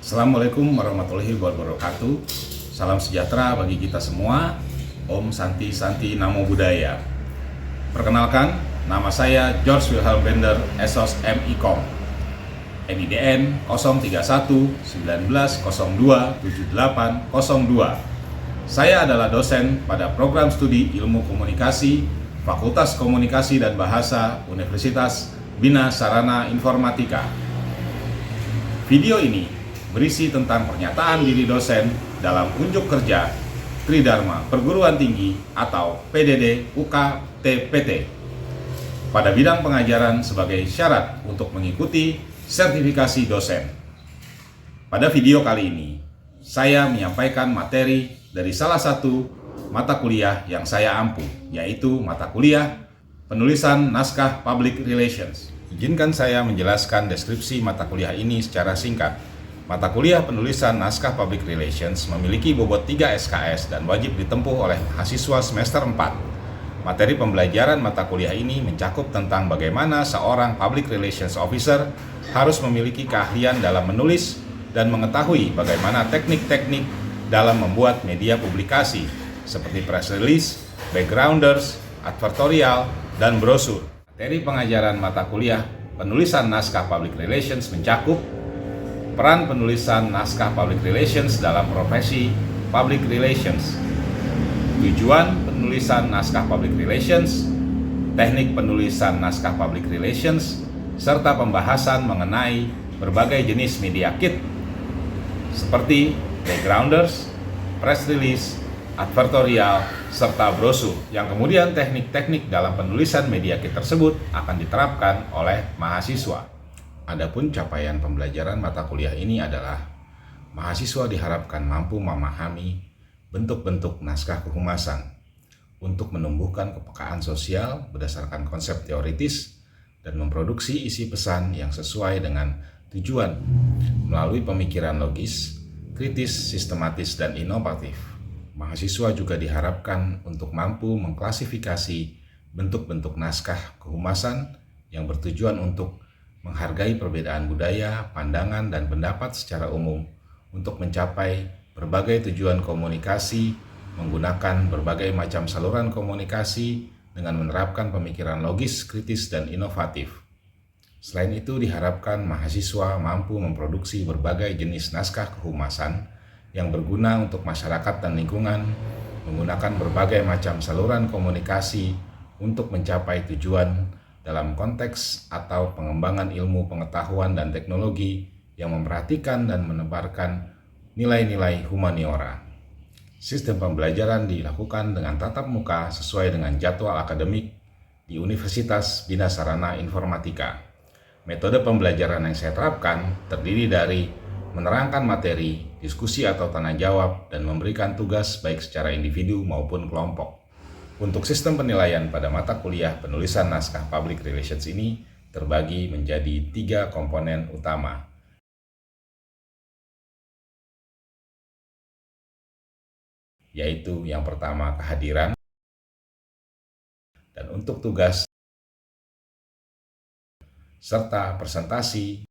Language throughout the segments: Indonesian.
Assalamualaikum warahmatullahi wabarakatuh. Salam sejahtera bagi kita semua. Om Santi Santi Namo Buddhaya. Perkenalkan, nama saya George Wilhelm Bender, Esos MIKOM, NIDN 031 19 02 7802. Saya adalah dosen pada program studi Ilmu Komunikasi, Fakultas Komunikasi dan Bahasa, Universitas Bina Sarana Informatika. Video ini berisi tentang pernyataan diri dosen dalam unjuk kerja Tridharma Perguruan Tinggi atau PDD UKT-PT pada bidang pengajaran sebagai syarat untuk mengikuti sertifikasi dosen. Pada video kali ini, saya menyampaikan materi dari salah satu mata kuliah yang saya ampu, yaitu mata kuliah penulisan naskah Public Relations. Izinkan saya menjelaskan deskripsi mata kuliah ini secara singkat. Mata kuliah penulisan naskah Public Relations memiliki bobot 3 SKS dan wajib ditempuh oleh mahasiswa semester 4. Materi pembelajaran mata kuliah ini mencakup tentang bagaimana seorang Public Relations Officer harus memiliki keahlian dalam menulis dan mengetahui bagaimana teknik-teknik dalam membuat media publikasi seperti press release, backgrounders, advertorial, dan brosur. Materi pengajaran mata kuliah penulisan naskah Public Relations mencakup peran penulisan naskah Public Relations dalam profesi Public Relations, tujuan penulisan naskah Public Relations, teknik penulisan naskah Public Relations, serta pembahasan mengenai berbagai jenis media kit seperti backgrounders, press release, advertorial, serta brosur, yang kemudian teknik-teknik dalam penulisan media kit tersebut akan diterapkan oleh mahasiswa. Adapun capaian pembelajaran mata kuliah ini adalah mahasiswa diharapkan mampu memahami bentuk-bentuk naskah kehumasan untuk menumbuhkan kepekaan sosial berdasarkan konsep teoritis dan memproduksi isi pesan yang sesuai dengan tujuan melalui pemikiran logis, kritis, sistematis, dan inovatif. Mahasiswa juga diharapkan untuk mampu mengklasifikasi bentuk-bentuk naskah kehumasan yang bertujuan untuk menghargai perbedaan budaya, pandangan, dan pendapat secara umum untuk mencapai berbagai tujuan komunikasi menggunakan berbagai macam saluran komunikasi dengan menerapkan pemikiran logis, kritis, dan inovatif. Selain itu, diharapkan mahasiswa mampu memproduksi berbagai jenis naskah kehumasan yang berguna untuk masyarakat dan lingkungan menggunakan berbagai macam saluran komunikasi untuk mencapai tujuan dalam konteks atau pengembangan ilmu pengetahuan dan teknologi yang memperhatikan dan menebarkan nilai-nilai humaniora. Sistem pembelajaran dilakukan dengan tatap muka sesuai dengan jadwal akademik di Universitas Bina Sarana Informatika. Metode pembelajaran yang saya terapkan terdiri dari menerangkan materi, diskusi atau tanya jawab, dan memberikan tugas baik secara individu maupun kelompok. Untuk sistem penilaian pada mata kuliah penulisan naskah Public Relations ini terbagi menjadi 3 komponen utama, yaitu yang pertama kehadiran, dan untuk tugas serta presentasi.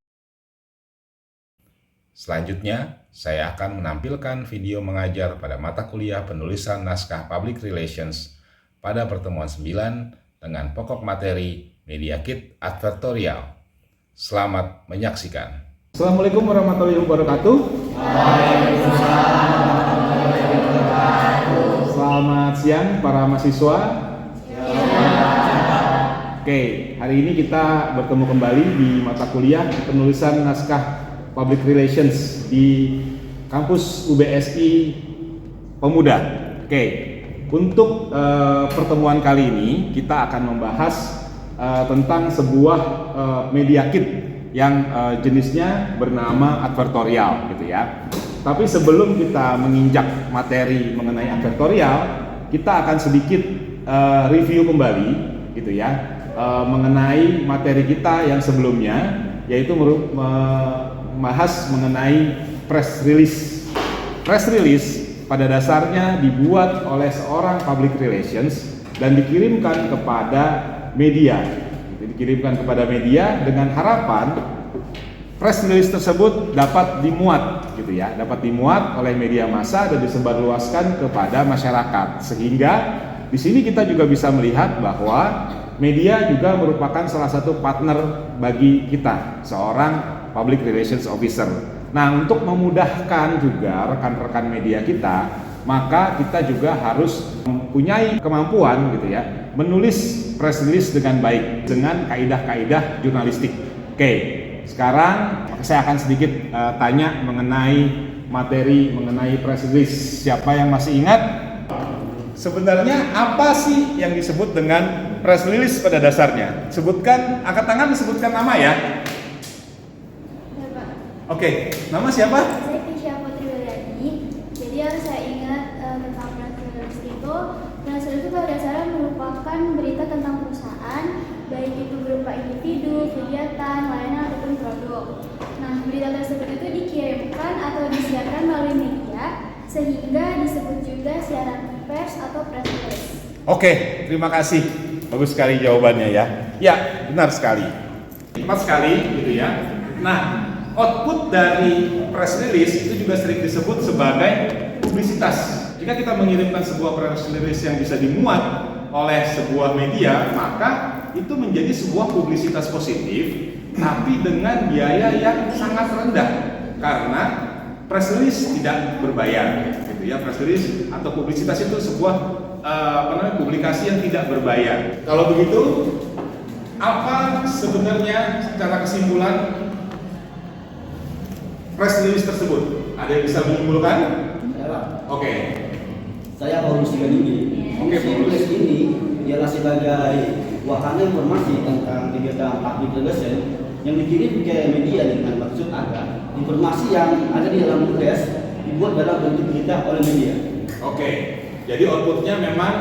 Selanjutnya, saya akan menampilkan video mengajar pada mata kuliah penulisan naskah Public Relations pada pertemuan 9 dengan pokok materi Media Kit Advertorial. Selamat menyaksikan. Assalamualaikum warahmatullahi wabarakatuh. Waalaikumsalam warahmatullahi wabarakatuh. Selamat siang para mahasiswa. Oke, hari ini kita bertemu kembali di mata kuliah penulisan naskah Public Relations di kampus UBSI Pemuda. Oke, untuk pertemuan kali ini kita akan membahas tentang sebuah media kit yang jenisnya bernama advertorial, gitu ya. Tapi sebelum kita menginjak materi mengenai advertorial, kita akan sedikit review kembali, gitu ya, mengenai materi kita yang sebelumnya, yaitu membahas mengenai press release. Press release pada dasarnya dibuat oleh seorang public relations dan dikirimkan kepada media. Dikirimkan kepada media dengan harapan press release tersebut dapat dimuat gitu ya, dapat dimuat oleh media massa dan disebarluaskan kepada masyarakat. Sehingga di sini kita juga bisa melihat bahwa media juga merupakan salah satu partner bagi kita, seorang public relations officer. Nah, untuk memudahkan juga rekan-rekan media kita, maka kita juga harus mempunyai kemampuan gitu ya, menulis press release dengan baik dengan kaidah-kaidah jurnalistik. Oke, sekarang saya akan sedikit tanya mengenai materi mengenai press release. Siapa yang masih ingat? Sebenarnya apa sih yang disebut dengan press release pada dasarnya? Sebutkan, angkat tangan, sebutkan nama ya. Oke, nama siapa? Saya Kisha Putri Wilyadi. Jadi yang saya ingat tentang press release itu pada dasarnya merupakan berita tentang perusahaan, baik itu berupa individu, kegiatan, layanan ataupun produk. Nah, berita tersebut itu dikirimkan atau disiarkan melalui media, sehingga disebut juga siaran pers atau press release. Oke, terima kasih. Bagus sekali jawabannya ya. Ya, benar sekali. Tepat sekali gitu ya. Nah, output dari press release itu juga sering disebut sebagai publisitas. Jika kita mengirimkan sebuah press release yang bisa dimuat oleh sebuah media, maka itu menjadi sebuah publisitas positif, tapi dengan biaya yang sangat rendah karena press release tidak berbayar, gitu ya. Press release atau publisitas itu sebuah publikasi yang tidak berbayar. Kalau begitu, apa sebenarnya secara kesimpulan press release tersebut? Ada yang bisa menyimpulkan? Oke. Saya Paulus Ganini. Oke, Paulus. Press ini ialah sebagai wahana informasi tentang kegiatan public relation yang dikirim ke media dengan maksud agar informasi yang ada di dalam press dibuat dalam bentuk berita oleh media. Oke. Jadi outputnya memang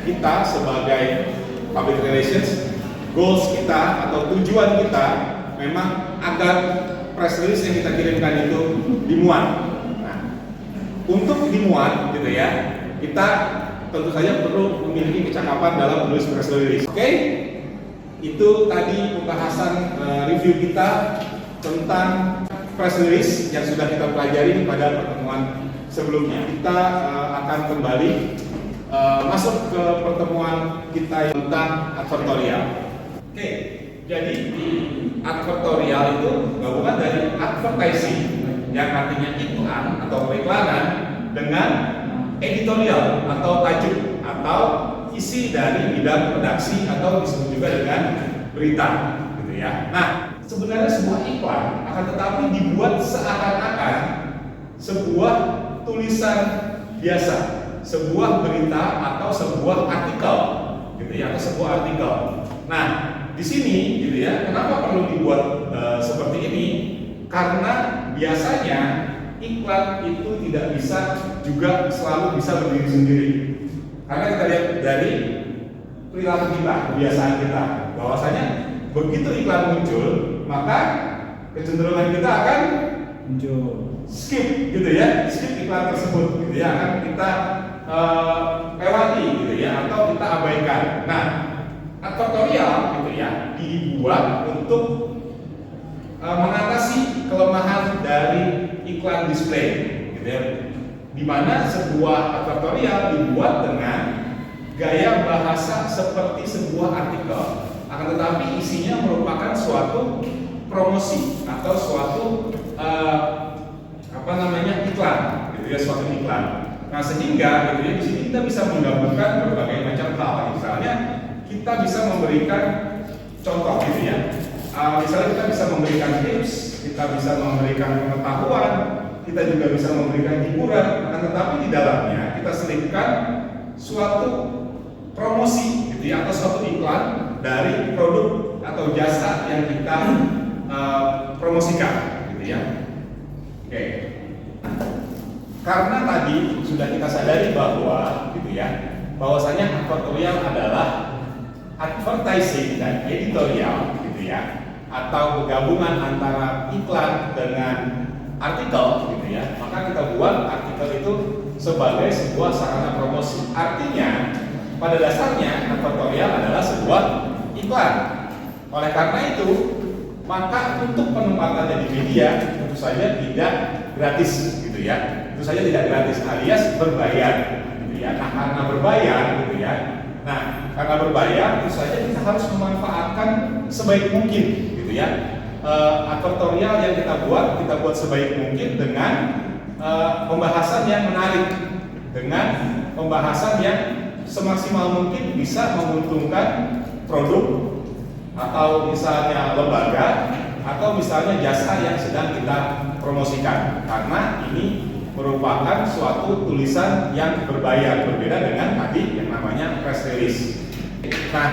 kita sebagai public relations, goals kita atau tujuan kita memang agar press release yang kita kirimkan itu dimuat. Nah, untuk dimuat gitu ya, kita tentu saja perlu memiliki kecakapan dalam menulis press release. Oke? Itu tadi pembahasan review kita tentang press release yang sudah kita pelajari pada pertemuan sebelumnya. Kita akan kembali masuk ke pertemuan kita tentang advertorial. Oke, jadi di advertorial itu gabungan dari advertising yang artinya iklan atau periklanan dengan editorial atau tajuk atau isi dari bidang redaksi atau disebut juga dengan berita, gitu ya. Nah, sebenarnya sebuah iklan akan tetapi dibuat seakan-akan sebuah tulisan biasa, sebuah berita atau sebuah artikel, gitu ya, atau sebuah artikel. Nah, di sini, gitu ya, kenapa perlu dibuat seperti ini? Karena biasanya iklan itu tidak bisa juga selalu bisa berdiri sendiri. Karena kita lihat dari perilaku kita, kebiasaan kita, bahwasanya begitu iklan muncul, maka kecenderungan kita akan muncul skip, gitu ya, skip iklan tersebut, gitu ya, akan kita lewati, gitu ya, atau kita abaikan. Nah, advertorial, gitu ya, dibuat untuk mengatasi kelemahan dari iklan display, gitu ya, di mana sebuah advertorial dibuat dengan gaya bahasa seperti sebuah artikel, akan tetapi isinya merupakan suatu promosi atau suatu iklan, gitu ya, suatu iklan. Nah, sehingga gitu ya, di sini kita bisa menggabungkan berbagai macam hal. Misalnya kita bisa memberikan contoh, gitu ya. Misalnya kita bisa memberikan tips, kita bisa memberikan pengetahuan, kita juga bisa memberikan hiburan, akan tetapi di dalamnya kita selipkan suatu promosi, gitu ya, atau suatu iklan dari produk atau jasa yang kita promosikan, gitu ya. Oke. Karena tadi sudah kita sadari bahwa, gitu ya, bahwasanya advertorial adalah advertising dan editorial, gitu ya, atau gabungan antara iklan dengan artikel, gitu ya, maka kita buat artikel itu sebagai sebuah sarana promosi. Artinya, pada dasarnya advertorial adalah sebuah iklan. Oleh karena itu, maka untuk penempatannya di media tentu saja tidak gratis gitu ya. Tentu saja tidak gratis alias berbayar gitu ya. Nah, karena berbayar gitu ya. Nah, karena berbayar tentu saja kita harus memanfaatkan sebaik mungkin gitu ya. Advertorial yang kita buat sebaik mungkin dengan pembahasan yang menarik, dengan pembahasan yang semaksimal mungkin bisa menguntungkan produk atau misalnya lembaga atau misalnya jasa yang sedang kita promosikan, karena ini merupakan suatu tulisan yang berbayar, berbeda dengan tadi yang namanya press release. Nah,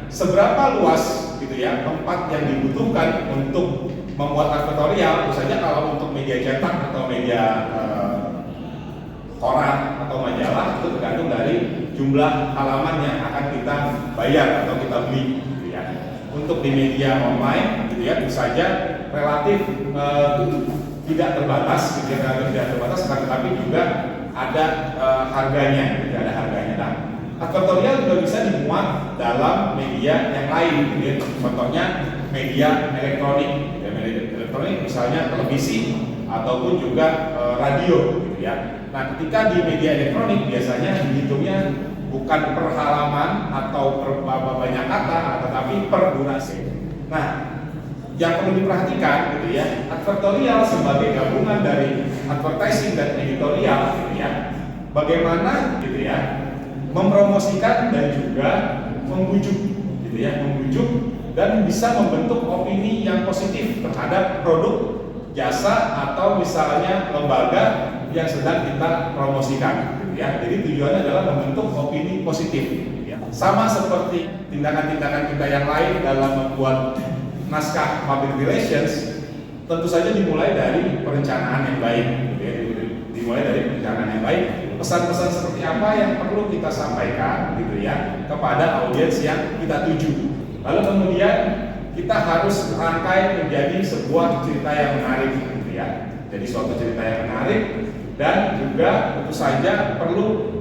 seberapa luas gitu ya tempat yang dibutuhkan untuk membuat advertorial, misalnya kalau untuk media cetak atau media koran atau majalah, itu tergantung dari jumlah halaman yang akan kita bayar atau kita beli gitu ya. Untuk di media online gitu ya, tentu saja relatif tidak terbatas gitu ya, tidak terbatas, tetapi juga ada harganya gitu, ada harganya. Nah, advertorial juga bisa dimuat dalam media yang lain gitu ya. Contohnya media elektronik gitu ya. Media elektronik misalnya televisi ataupun juga radio gitu ya. Nah, ketika di media elektronik biasanya dihitungnya bukan per halaman atau per banyak kata, tetapi per durasi. Nah, yang perlu diperhatikan gitu ya, advertorial sebagai gabungan dari advertising dan editorial gitu ya. Bagaimana gitu ya mempromosikan dan juga membujuk gitu ya, membujuk dan bisa membentuk opini yang positif terhadap produk, jasa atau misalnya lembaga yang sedang kita promosikan gitu ya. Jadi tujuannya adalah membentuk opini positif gitu ya. Sama seperti tindakan-tindakan kita yang lain dalam membuat naskah public relations, tentu saja dimulai dari perencanaan yang baik gitu ya. Dimulai dari perencanaan yang baik, pesan-pesan seperti apa yang perlu kita sampaikan gitu ya kepada audiens yang kita tuju. Lalu kemudian kita harus rangkai menjadi sebuah cerita yang menarik gitu ya. Jadi suatu cerita yang menarik dan juga tentu saja perlu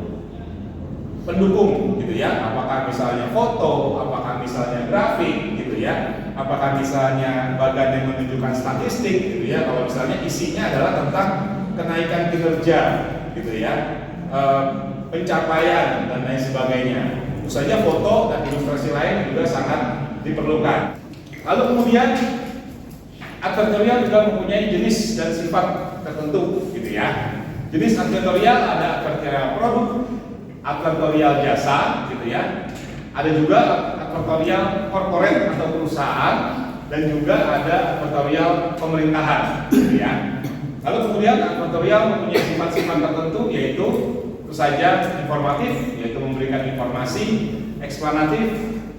pendukung gitu ya. Apakah misalnya foto, apakah misalnya grafik gitu ya, apakah misalnya bagan yang menunjukkan statistik gitu ya. Kalau misalnya isinya adalah tentang kenaikan kinerja gitu ya, pencapaian dan lain sebagainya. Tentu saja foto dan ilustrasi lain juga sangat diperlukan. Lalu kemudian advertorial juga mempunyai jenis dan sifat tertentu gitu ya. Jenis advertorial ada advertorial produk, advertorial jasa gitu ya. Ada juga advertorial corporate atau perusahaan, dan juga ada advertorial pemerintahan gitu ya. Lalu kemudian advertorial mempunyai sifat-sifat tertentu, yaitu tentu saja informatif, yaitu memberikan informasi, eksplanatif,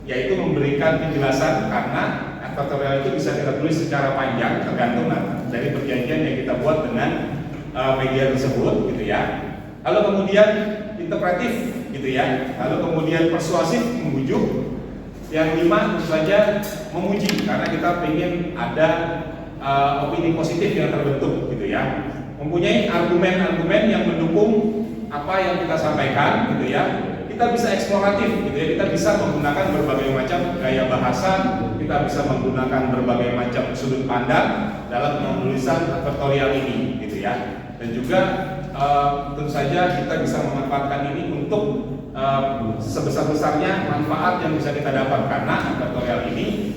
yaitu memberikan penjelasan, karena advertorial itu bisa kita tulis secara panjang tergantung dari perjanjian yang kita buat dengan media tersebut gitu ya. Lalu kemudian interpretif gitu ya. Lalu kemudian persuasif, membujuk. Yang lima tentu saja memuji, karena kita ingin ada opini positif yang terbentuk gitu ya. Mempunyai argumen-argumen yang mendukung apa yang kita sampaikan gitu ya. Kita bisa eksploratif gitu ya. Kita bisa menggunakan berbagai macam gaya bahasa, kita bisa menggunakan berbagai macam sudut pandang dalam penulisan advertorial ini gitu ya. Dan juga tentu saja kita bisa memanfaatkan ini untuk sebesar-besarnya manfaat yang bisa kita dapat, karena advertorial ini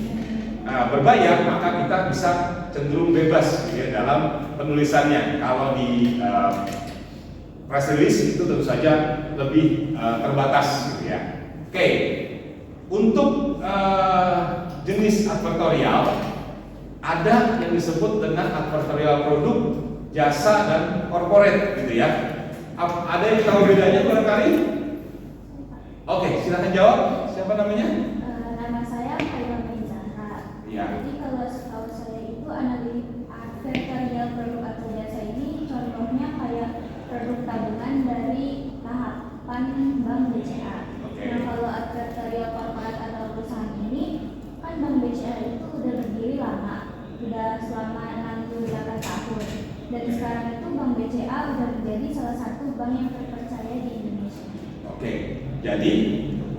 berbayar, maka kita bisa cenderung bebas gitu ya dalam penulisannya. Kalau di press release itu tentu saja lebih terbatas gitu ya. Oke, untuk jenis advertorial ada yang disebut dengan advertorial produk, jasa, dan corporate gitu ya. Ada yang tahu bedanya barangkali? Oke, silakan jawab. Siapa namanya? Nama saya Kayla Menzara. Ya. Jadi kalau setahu saya itu analitik advertorial produk atau jasa ini contohnya kayak produk tabungan dari tahapan Bank BCA. Oke. Nah, kalau advertorial korporat atau perusahaan ini kan Bank BCA itu udah berdiri lama, udah selama 68 tahun. Dan sekarang itu Bank BCA udah menjadi salah satu bank yang terpercaya di Indonesia. Oke, jadi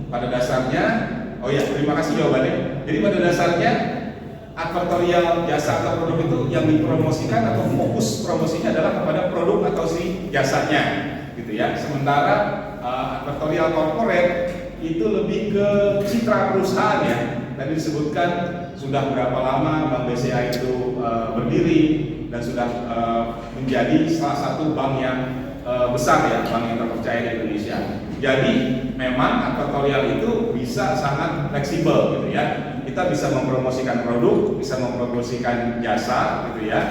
pada dasarnya, oh ya, terima kasih jawabannya. Jadi pada dasarnya advertorial jasa atau produk itu yang dipromosikan atau fokus promosinya adalah kepada produk atau si jasanya, gitu ya. Sementara advertorial corporate itu lebih ke citra perusahaan ya. Tadi disebutkan sudah berapa lama Bank BCA itu berdiri dan sudah menjadi salah satu bank yang besar ya, bank yang terpercaya di Indonesia. Jadi memang advertorial itu bisa sangat fleksibel gitu ya. Kita bisa mempromosikan produk, bisa mempromosikan jasa gitu ya.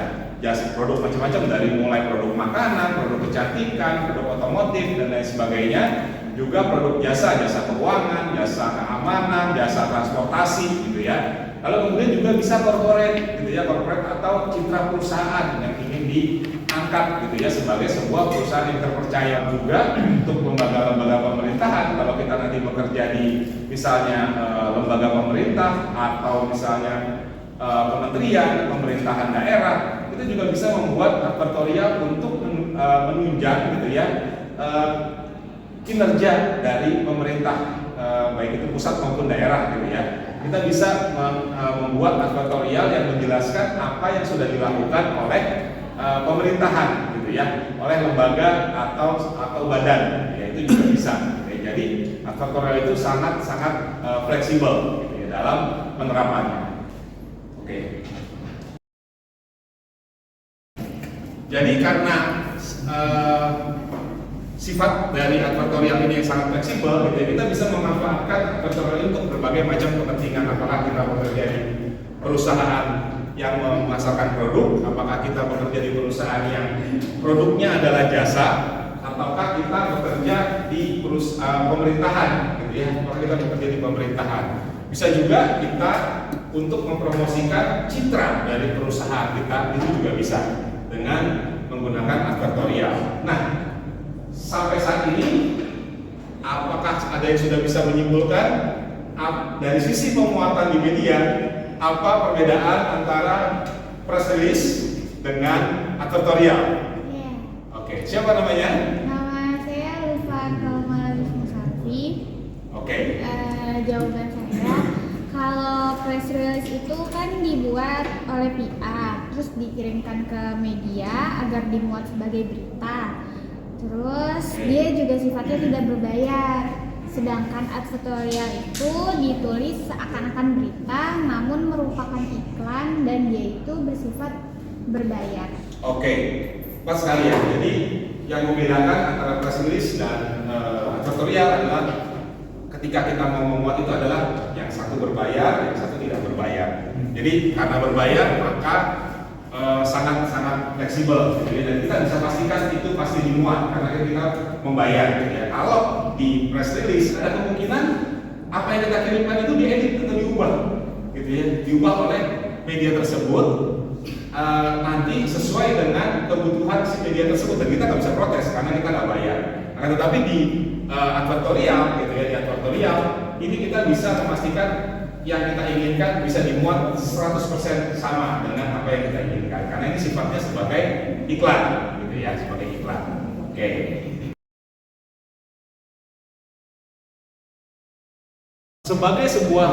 Jasa produk macam-macam dari mulai produk makanan, produk kecantikan, produk otomotif dan lain sebagainya. Juga produk jasa, jasa keuangan, jasa keamanan, jasa transportasi gitu ya. Lalu kemudian juga bisa corporate gitu ya, corporate atau citra perusahaan yang ingin diangkat gitu ya sebagai sebuah perusahaan yang terpercaya juga untuk lembaga-lembaga pemerintahan. Kalau kita nanti bekerja di misalnya lembaga pemerintah atau misalnya kementerian, pemerintahan daerah, itu juga bisa membuat advertorial untuk menunjang gitu ya kinerja dari pemerintah baik itu pusat maupun daerah gitu ya. Kita bisa membuat advertorial yang menjelaskan apa yang sudah dilakukan oleh pemerintahan gitu ya, oleh lembaga atau badan gitu ya, itu juga bisa gitu ya. Jadi advertorial itu sangat fleksibel gitu ya, dalam penerapannya. Oke. Jadi karena sifat dari advertorial ini yang sangat fleksibel, gitu ya, kita bisa memanfaatkan advertorial untuk berbagai macam kepentingan. Apakah kita bekerja di perusahaan yang memasarkan produk, apakah kita bekerja di perusahaan yang produknya adalah jasa, ataukah kita bekerja di pemerintahan, gitu ya, apakah kita bekerja di pemerintahan. Bisa juga kita untuk mempromosikan citra dari perusahaan kita, itu juga bisa dengan menggunakan advertorial. Nah, sampai saat ini, apakah ada yang sudah bisa menyimpulkan dari sisi pemuatan di media apa perbedaan antara press release dengan advertorial? Yeah. Oke, siapa namanya? Nama saya Lufa Kamal Musafri. Oke. Jawaban saya, kalau press release itu kan dibuat oleh PR, terus dikirimkan ke media agar dimuat sebagai berita. Terus dia juga sifatnya tidak berbayar. Sedangkan advertorial itu ditulis seakan-akan berita namun merupakan iklan dan dia itu bersifat berbayar. Oke, pas sekali ya. Jadi yang membedakan antara press release dan advertorial adalah ketika kita mau membuat itu adalah yang satu berbayar, yang satu tidak berbayar. Jadi karena berbayar maka sangat fleksibel gitu ya, dan kita bisa pastikan itu pasti dimuat karena kita membayar gitu ya. Kalau di press release ada kemungkinan apa yang kita kirimkan itu diedit atau diubah gitu ya, diubah oleh media tersebut nanti sesuai dengan kebutuhan si media tersebut, dan kita nggak bisa protes karena kita nggak bayar. Akan tetapi di advertorial gitu ya, di advertorial ini kita bisa memastikan yang kita inginkan bisa dimuat 100% sama dengan apa yang kita inginkan, karena ini sifatnya sebagai iklan gitu ya, sebagai iklan. Oke. Sebagai sebuah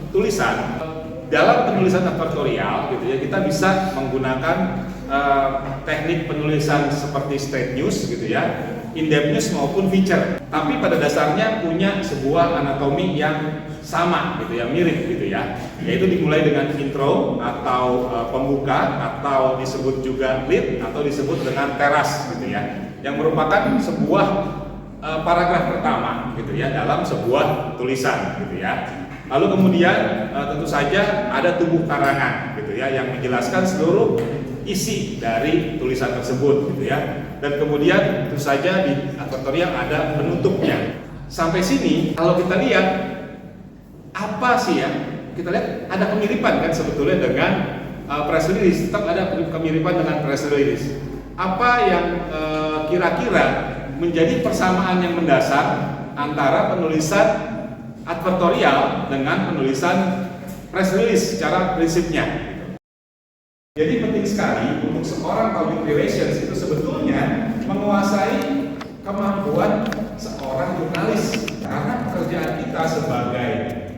tulisan, dalam penulisan advertorial gitu ya, kita bisa menggunakan teknik penulisan seperti straight news gitu ya, in-depth news maupun feature. Tapi pada dasarnya punya sebuah anatomi yang sama gitu ya, mirip gitu ya. Yaitu dimulai dengan intro atau pembuka, atau disebut juga lead, atau disebut dengan teras gitu ya, yang merupakan sebuah paragraf pertama gitu ya dalam sebuah tulisan gitu ya. Lalu kemudian tentu saja ada tubuh karangan gitu ya, yang menjelaskan seluruh isi dari tulisan tersebut gitu ya. Dan kemudian tentu saja di advertorial ada penutupnya. Sampai sini kalau kita lihat apa sih ya? Kita lihat ada kemiripan kan sebetulnya dengan press release, tetap ada kemiripan dengan press release. Apa yang kira-kira menjadi persamaan yang mendasar antara penulisan advertorial dengan penulisan press release secara prinsipnya? Jadi penting sekali untuk seorang public relations itu sebetulnya menguasai kemampuan seorang jurnalis, karena pekerjaan kita sebagai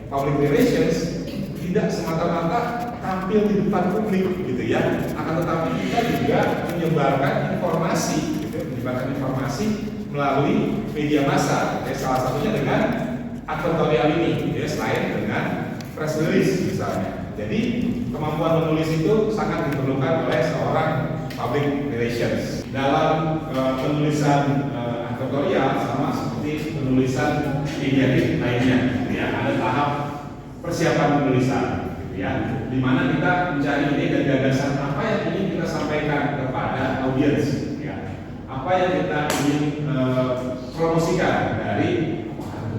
public relations tidak semata-mata tampil di depan publik gitu ya. Akan tetapi kita juga menyebarkan informasi gitu, menyebarkan informasi melalui media massa. Ya, salah satunya dengan advertorial ini gitu ya, selain dengan press release misalnya. Jadi kemampuan menulis itu sangat diperlukan oleh seorang public relations. Dalam penulisan advertorial sama seperti penulisan media lainnya gitu ya, ada tahap persiapan penulisan gitu ya, di mana kita mencari ide dan gagasan apa yang ingin kita sampaikan kepada audiens gitu ya. Apa yang kita ingin promosikan dari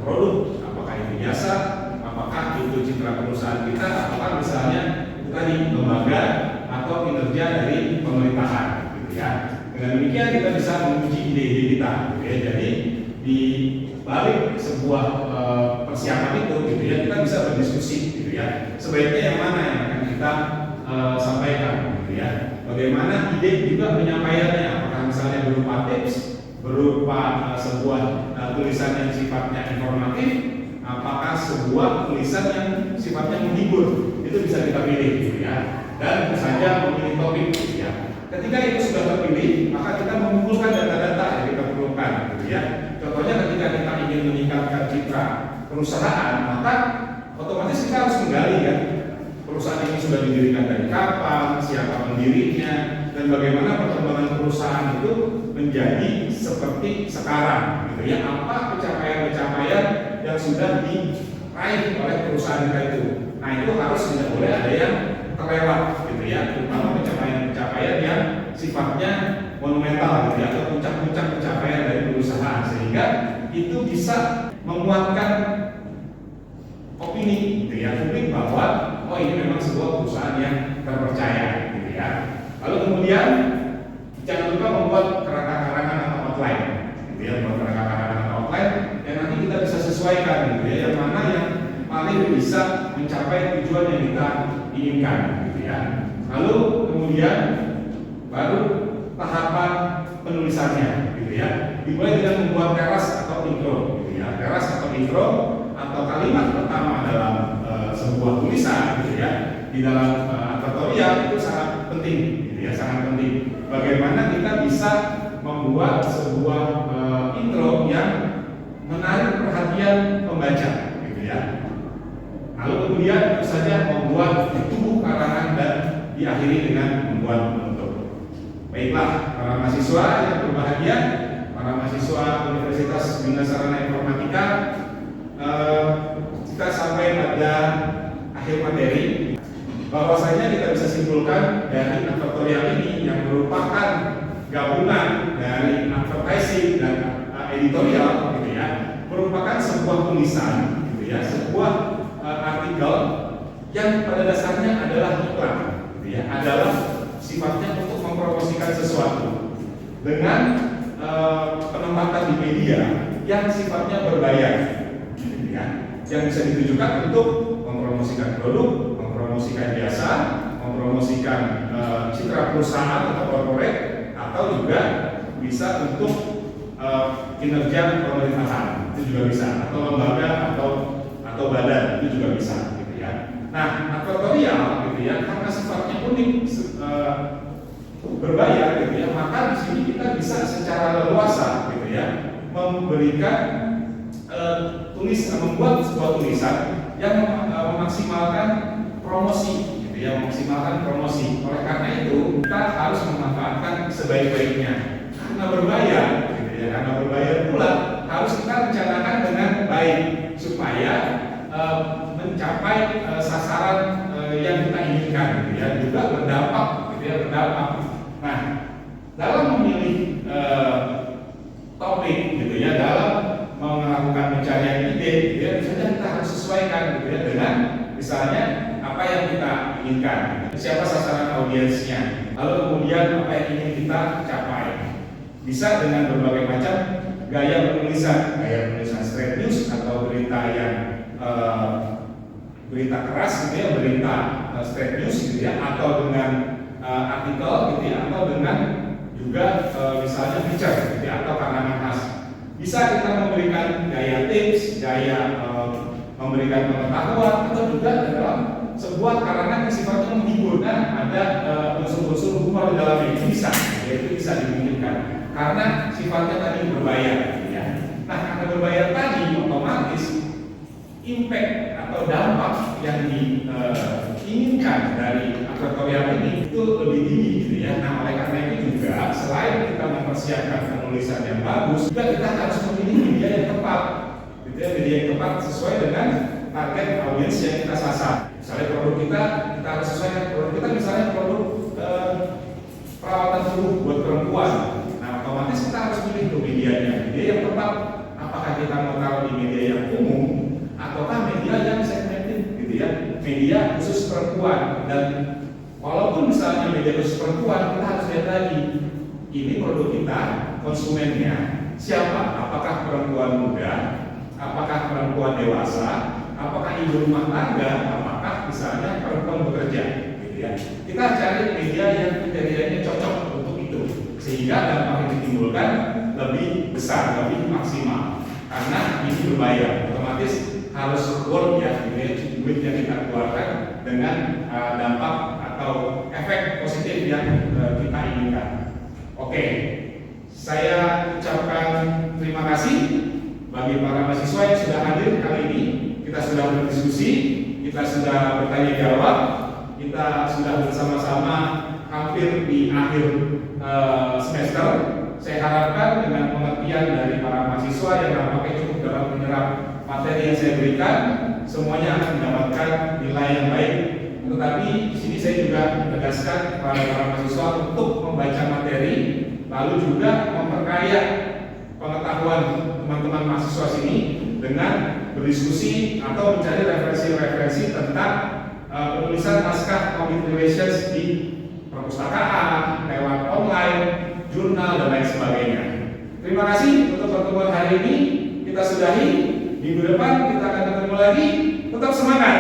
produk, apakah itu jasa, apakah itu citra perusahaan kita, apakah misalnya itu tadi lembaga atau kinerja dari pemerintahan gitu ya. Dengan demikian kita bisa menguji ide-ide kita gitu ya. Jadi di balik sebuah persiapan itu gitu ya, kita bisa berdiskusi gitu ya, sebaiknya yang mana yang akan kita sampaikan gitu ya. Bagaimana ide juga penyampaiannya, apakah misalnya berupa tips, berupa sebuah tulisan yang sifatnya informatif, apakah sebuah tulisan yang sifatnya menghibur, itu bisa kita pilih gitu ya. Dan saja memilih topik gitu ya. Ketika itu sudah terpilih, maka kita mengumpulkan data-data yang kita perlukan gitu ya. Contohnya ketika kita ingin meningkatkan citra perusahaan, maka otomatis kita harus menggali kan, perusahaan ini sudah didirikan dari kapan, siapa pendirinya, dan bagaimana perkembangan perusahaan itu menjadi seperti sekarang gitu ya. Apa pencapaian-pencapaian yang sudah diraih oleh perusahaan kita itu. Nah, itu harus tidak boleh ada yang terlewat gitu ya, terutama pencapaian-pencapaian yang sifatnya monumental gitu ya, atau puncak-puncak pencapaian dari perusahaan, sehingga itu bisa menguatkan opini gitu ya publik bahwa oh ini memang sebuah perusahaan yang terpercaya gitu ya. Lalu kemudian jangan lupa membuat kerangka-karangan atau outline gitu ya, membuat kerangka-karangan atau outline yang nanti kita bisa sesuaikan gitu ya, yang mana yang paling bisa mencapai tujuan yang kita inginkan gitu ya. Lalu kemudian baru tahapan penulisannya gitu ya, dimulai dengan membuat teras atau intro gitu ya. Teras atau intro atau kalimat pertama dalam sebuah tulisan gitu ya, di dalam advertorial itu sangat penting gitu ya, sangat penting. Bagaimana kita bisa membuat sebuah intro yang menarik perhatian pembaca gitu ya. Lalu kemudian tentu saja membuat tubuh karangan dan diakhiri dengan membuat penutup. Baiklah, para mahasiswa yang berbahagia, para mahasiswa Universitas Bina Sarana Informatika, kita sampai pada akhir materi. Bahwasanya kita bisa simpulkan dari advertorial ini yang merupakan gabungan dari advertising dan editorial gitu ya, merupakan sebuah tulisan gitu ya, sebuah artikel yang pada dasarnya adalah iklan gitu ya, adalah sifatnya untuk mempromosikan sesuatu dengan penempatan di media yang sifatnya berbayar gitu ya, yang bisa ditujukan untuk mempromosikan produk, mempromosikan jasa, mempromosikan citra perusahaan atau corporate, atau juga bisa untuk kinerja pemerintahan, itu juga bisa, atau lembaga atau badan, itu juga bisa gitu ya. Nah, advertorial gitu ya, karena sifatnya unik, berbayar gitu ya, maka di sini kita bisa secara leluasa gitu ya memberikan membuat sebuah tulisan yang memaksimalkan promosi gitu ya, memaksimalkan promosi. Oleh karena itu kita harus memanfaatkan sebaik-baiknya. Karena berbayar gitu ya, karena berbayar pula harus kita rencanakan dengan baik supaya mencapai sasaran yang kita inginkan gitu ya, juga berdampak gitu ya, berdampak. Nah, dalam memilih topik gitu ya, dalam melakukan pencarian ide gitu ya, misalnya kita harus sesuaikan gitu ya dengan misalnya apa yang kita inginkan, siapa sasaran audiensnya, lalu kemudian apa yang ingin kita capai. Bisa dengan berbagai macam gaya penulisan straight news atau berita yang berita keras gitu ya, berita straight news gitu ya, atau dengan artikel gitu ya, atau dengan juga misalnya feature gitu ya, atau karangan khas. Bisa kita memberikan gaya tips, gaya memberikan pengetahuan, atau juga dalam sebuah karangan yang sifatnya menghibur, kan ada unsur-unsur humor di dalamnya, itu bisa, ya, itu bisa dimungkinkan karena sifatnya tadi berbayar, ya. Nah, karena berbayar tadi otomatis impact atau dampak yang diinginkan dari aktorial ini itu lebih tinggi, gitu ya. Nah, oleh karena itu juga selain kita mempersiapkan penulisan yang bagus, juga kita harus memilih media yang tepat, gitu ya, media yang tepat sesuai dengan target audiens yang kita sasar. Misalnya produk kita harus sesuaikan produk kita, misalnya produk perawatan tubuh buat perempuan. Nah, otomatis kita harus pilih tuh medianya, media yang tepat. Apakah kita mau taruh di media yang umum ataukah media yang segmented, gitu ya, media khusus perempuan. Dan walaupun misalnya media khusus perempuan, kita harus lihat lagi ini produk kita konsumennya siapa, apakah perempuan muda, apakah perempuan dewasa, apakah ibu rumah tangga, apakah misalnya perempuan bekerja, gitu ya. Kita cari media yang kriterianya cocok untuk itu, sehingga dampak yang ditimbulkan lebih besar, lebih maksimal. Karena ini berbayar, otomatis harus worth ya, gitu ya, duit yang kita keluarkan dengan dampak atau efek positif yang kita inginkan. Oke, saya ucapkan terima kasih bagi para mahasiswa yang sudah hadir kali ini. Kita sudah berdiskusi, kita sudah bertanya jawab, kita sudah bersama-sama hampir di akhir semester. Saya harapkan dengan pengertian dari para mahasiswa yang nampaknya cukup dapat menyerap materi yang saya berikan, semuanya akan mendapatkan nilai yang baik. Tetapi di sini saya juga menegaskan kepada para mahasiswa untuk membaca materi, lalu juga memperkaya pengetahuan teman-teman mahasiswa sini dengan berdiskusi atau mencari referensi-referensi tentang penulisan naskah public relations di perpustakaan, lewat online, jurnal, dan lain sebagainya. Terima kasih untuk pertemuan hari ini. Kita sudahi. Minggu depan kita akan ketemu lagi. Tetap semangat.